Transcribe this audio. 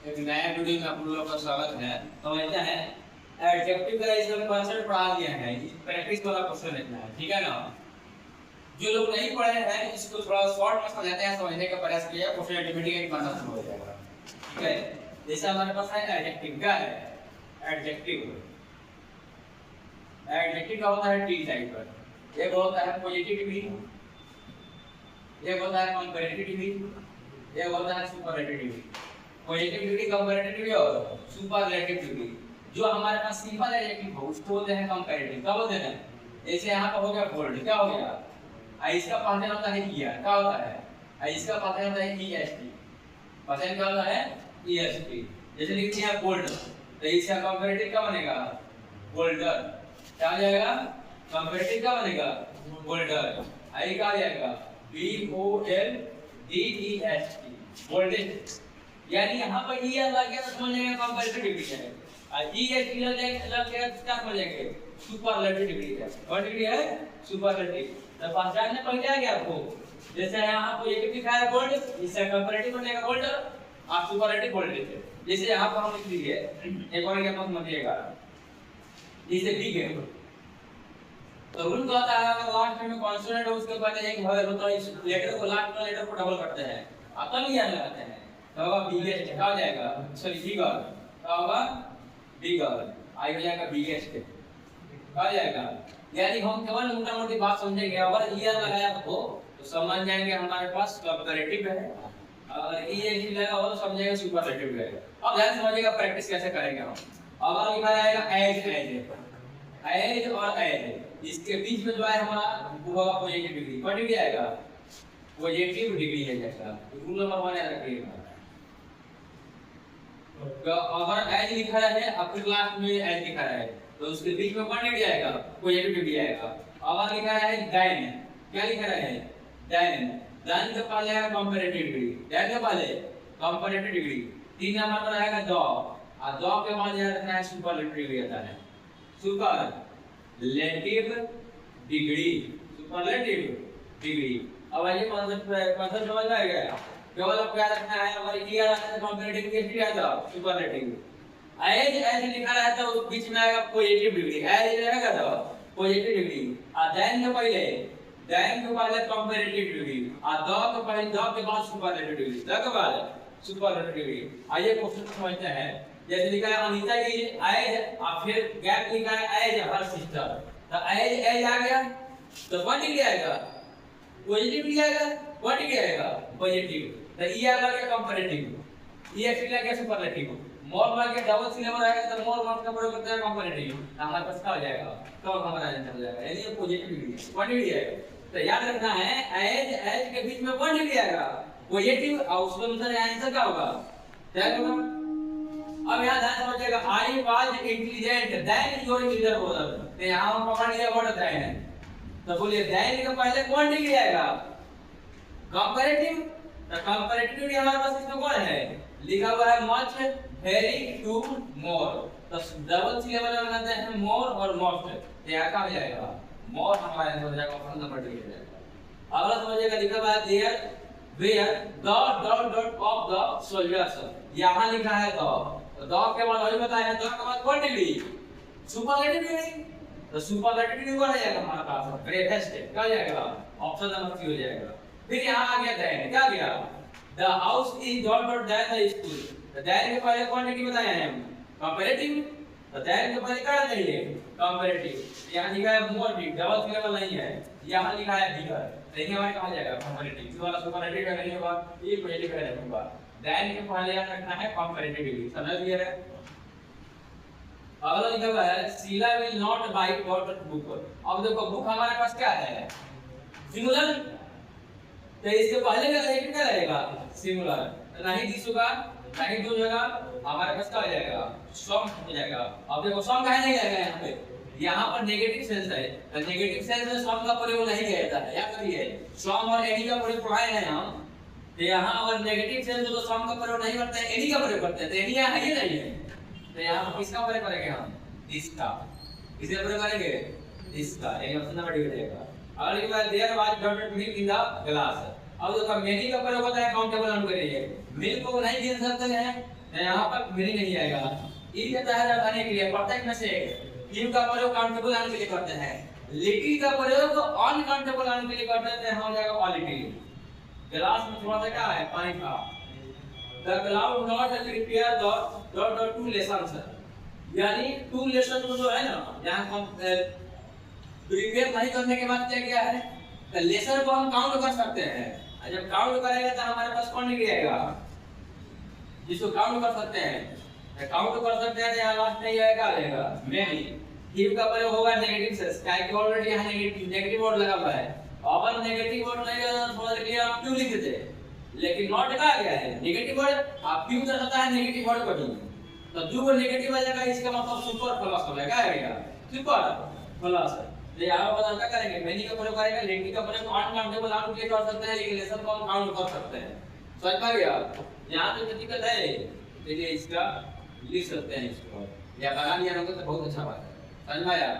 एक नया वीडियो में आप लोगों का स्वागत है। तो ऐसा है एडजेक्टिव का इसमें कॉन्सेप्ट पढ़ा दिया है, प्रैक्टिस वाला क्वेश्चन लिखना है, ठीक है ना। जो लोग नहीं पढ़े हैं इसको थोड़ा शॉर्ट में समझाते हैं, समझने का प्रयास किया, क्वेश्चन ऑटोमेटिकली बनना शुरू हो जाएगा, ठीक है। जैसे हमारे पास है एडजेक्टिव, क्या है एडजेक्टिव। एडजेक्टिव का होता है टी टाइप पर। एक होता है पॉजिटिव डिग्री, एक होता है कंपैरेटिव डिग्री, एक होता है superlative degree. Positive degree, comparative degree और सुपरलेटिव डिग्री। जो हमारे पास सिंपल एडजेक्टिव हो उसको बोलते हैं कंपैरेटिव। क्या बोलते हैं? जैसे यहाँ पर हो गया गोल्ड, क्या हो गया, इसका पार्टनर होता है ईयर, क्या होता है, इसका पार्टनर होता है ईएसटी। पार्टनर क्या होता है ईएसटी। जैसे लिखते हैं गोल्ड, तो इसका कंपैरेटिव क्या बनेगा, गोल्डर। क्या हो जाएगा, कंपैरेटिव क्या बनेगा, गोल्डर। आई क्या आ जाएगा, BOLDEST, गोल्डन। यानी यहाँ पर ई लग गया तो समझेंगे कंपैरेटिव डिग्री है, और ईएसटी लग गया तो क्या समझेंगे, सुपरलेटिव डिग्री है। कौन डिग्री है, सुपरलेटिव। तो पहचानने पड़ गया क्या आपको? जैसे यहाँ पर एक लिखा है गोल्ड, इससे कंपैरेटिव बनेगा गोल्डर, आप सुपरलेटिव गोल्ड लिखे। जैसे यहाँ पर हम लिख दिए, एक और क्या मत मतिएगा, जैसे बिग है तो रूल कहता है अगर लास्ट में कॉन्सोनेंट हो उसके बाद एक वॉवेल हो तो इस लेटर को लास्ट वाले लेटर को डबल करते हैं, अतल ही लगाते हैं, तो होगा बिगेस्ट। क्या हो जाएगा, सॉरी बिगर, क्या होगा बिगर, आई हो जाएगा बिगेस्ट, क्या हो जाएगा। यानी हम केवल मोटा मोटी बात समझेंगे, अगर ईयर लगाया हो तो समझ जाएंगे हमारे पास कंपैरेटिव है, अगर ईएसटी लगा हो तो समझेंगे सुपरलेटिव है। अब ध्यान समझिएगा प्रैक्टिस कैसे करेंगे हम। अगर लिखा जाएगा एज, एज और एज, इसके बीच में जो है हमारा वो होगा पॉजिटिव डिग्री। कौन डिग्री आएगा, पॉजिटिव डिग्री है। जैसा रूल नंबर 1 याद रखिएगा। तो अगर एज लिखा है आपके क्लास में एज लिखा है तो उसके बीच में कौन डिग्री आएगा, पॉजिटिव डिग्री आएगा। अगर लिखा है डाइन, क्या लिखा है डाइन, डाइन के पहले है कंपैरेटिव डिग्री, डाइन के पहले कंपैरेटिव डिग्री। 3 नंबर पर आएगा दो, और दो के बाद याद रखना है सुपरलेटिव डिग्री आता है, सुपरलेटिव डिग्री, सुपरलेटिव डिग्री। अब आइए कॉन्सेप्ट समझ में आ गया। केवल आपको याद रखना है अगर ईयर आता है कंपैरेटिव डिग्री आता है सुपरलेटिव। एज एज लिखा रहता है तो बीच में आएगा पॉजिटिव डिग्री, एज रहेगा तो पॉजिटिव डिग्री। और देन के पहले कंपैरेटिव डिग्री, और दो के पहले दो के बाद सुपरलेटिव डिग्री, दो के बाद सुपरलेटिव डिग्री। आइए क्वेश्चन समझते हैं। जैसे लिखा है अनीता की एज, और फिर गैप लिखा है एज हर सिस्टर, तो एज एज आ गया तो कौन डिग्री आएगा, पॉजिटिव डिग्री आएगा। कौन डिग्री आएगा, पॉजिटिव। तो ई आ गया कंपैरेटिव, ई एक्स आ गया सुपरलेटिव, मोर में के डबल सिलेबस आएगा तो मोर वर्ड का प्रयोग करते हैं कंपैरेटिव, हमारे पास क्या हो जाएगा, तो हमारा आंसर हो जाएगा। यानी ये पॉजिटिव डिग्री, कौन डिग्री आएगा। तो याद रखना है एज एज के बीच में कौन डिग्री आएगा, पॉजिटिव, और उसका मतलब आंसर क्या होगा, क्या होगा। अब यहाँ ध्यान समझिएगा, I was intelligent then your leader बोला, तो यहाँ हम पकड़ लिया वर्ड देन है, तो बोलिए देन के पहले कौन डिग्री आएगा, कंपैरेटिव। तो कंपैरेटिव डिग्री हमारे पास इसमें कौन है, लिखा हुआ है मच, वेरी, टू, मोर, तो डबल सिलेबल में बनाते हैं मोर और मोस्ट, तो यहाँ क्या हो जाएगा, मोर हमारा आंसर हो जाएगा, ऑप्शन नंबर 2 हो जाएगा। अगला समझिएगा, लिखा हुआ है there where the dot dot of the soldiers, यहाँ लिखा है द, दो के बाद वही बताया, दो के बाद कौन डिग्री, सुपरलेटिव डिग्री। तो सुपरलेटिव डिग्री कौन आ जाएगा हमारे पास, ग्रेटेस्ट, क्या हो जाएगा, ऑप्शन नंबर 3 हो जाएगा। फिर यहाँ आ गया देन, क्या गया, the house is dot dot then the school, तो देन के पहले कौन डिग्री बताया है हम, कंपैरेटिव। तो देन के पहले क्या चाहिए, कंपैरेटिव। यहाँ लिखा है मोर बिग, डबल सिलेबल नहीं है, यहाँ लिखा है बिगर, देखिए हमारे कहाँ जाएगा कंपैरेटिव, जो वाला सुपरलेटिव का नहीं होगा ये पॉजिटिव का नहीं होगा। देन के पहले याद रखना है कंपैरेटिव डिग्री, समझ गए है। अगला लिखा हुआ है Sheela will not buy dot book. अब देखो बुक हमारे पास क्या है, सिंगुलर, तो इसके पहले का एडजेक्टिव क्या रहेगा, सिंगुलर। नहीं दिस होगा, नहीं दो होगा, हमारे पास क्या हो जाएगा, सम हो जाएगा। अब देखो सम काहे नहीं आएगा यहाँ पे, यहाँ पर नेगेटिव सेंस है, तो नेगेटिव सेंस में सम का प्रयोग नहीं किया जाता है, याद करिए सम और एनी का प्रयोग पढ़ाए हैं हम, तो यहाँ अगर नेगेटिव सेंस हो तो सम का प्रयोग नहीं करते हैं, एनी का प्रयोग करते हैं, तो एनी यहाँ है नहीं है, तो यहाँ पर किसका प्रयोग करेंगे हम, इसका, किसका प्रयोग करेंगे, इसका, यानी ऑप्शन नंबर 2 हो जाएगा। अगली बात there was dot milk in the glass. अब देखो मेनी का प्रयोग होता है काउंटेबल नाउन के लिए, मिल को नहीं गिन सकते हैं, यहाँ पर मिल नहीं आएगा। ई देता है बताने के लिए प्रत्येक में से क्यू का प्रयोग काउंटेबल आने के लिए करते हैं, लिटिल का प्रयोग अनकाउंटेबल आने के लिए करते हैं, हो जाएगा ऑलिटिल। गिलास में थोड़ा सा क्या है, पानी था। The cloud not prepare the two lessons, यानी टू लेसन को जो है ना, यहाँ हम प्रिपेयर नहीं करने के बाद क्या क्या है, तो लेसन को हम काउंट कर सकते हैं। जब काउंट करेंगे तो हमारे पास कौन नहीं रहेगा, जिसको काउंट कर सकते हैं, काउंट कर सकते हैं। यहाँ लास्ट में आएगा आएगा मेनी क्यू का प्रयोग होगा नेगेटिव से, क्या कि ऑलरेडी यहाँ नेगेटिव वर्ड लगा हुआ है। अगर नेगेटिव वर्ड नहीं लगा तो समझ लीजिए आप क्यों लिख देते, लेकिन नॉट कहा गया है नेगेटिव वर्ड, आप क्यों दर्शाता है नेगेटिव वर्ड को भी, तो जो वो नेगेटिव आ जाएगा इसका मतलब सुपर प्लस हो जाएगा, आएगा सुपर प्लस। तो यहाँ पर क्या करेंगे, मेनी का प्रयोग करेंगे, लेकिन का प्रयोग अनकाउंटेबल आप के कर सकते हैं, लेकिन लेसन को हम काउंट कर सकते हैं। समझ पा गया, यहाँ तो दिक्कत है, इसलिए इसका लिख सकते हैं इसको, या बना लिया होगा तो बहुत अच्छा बात है। समझ में आया।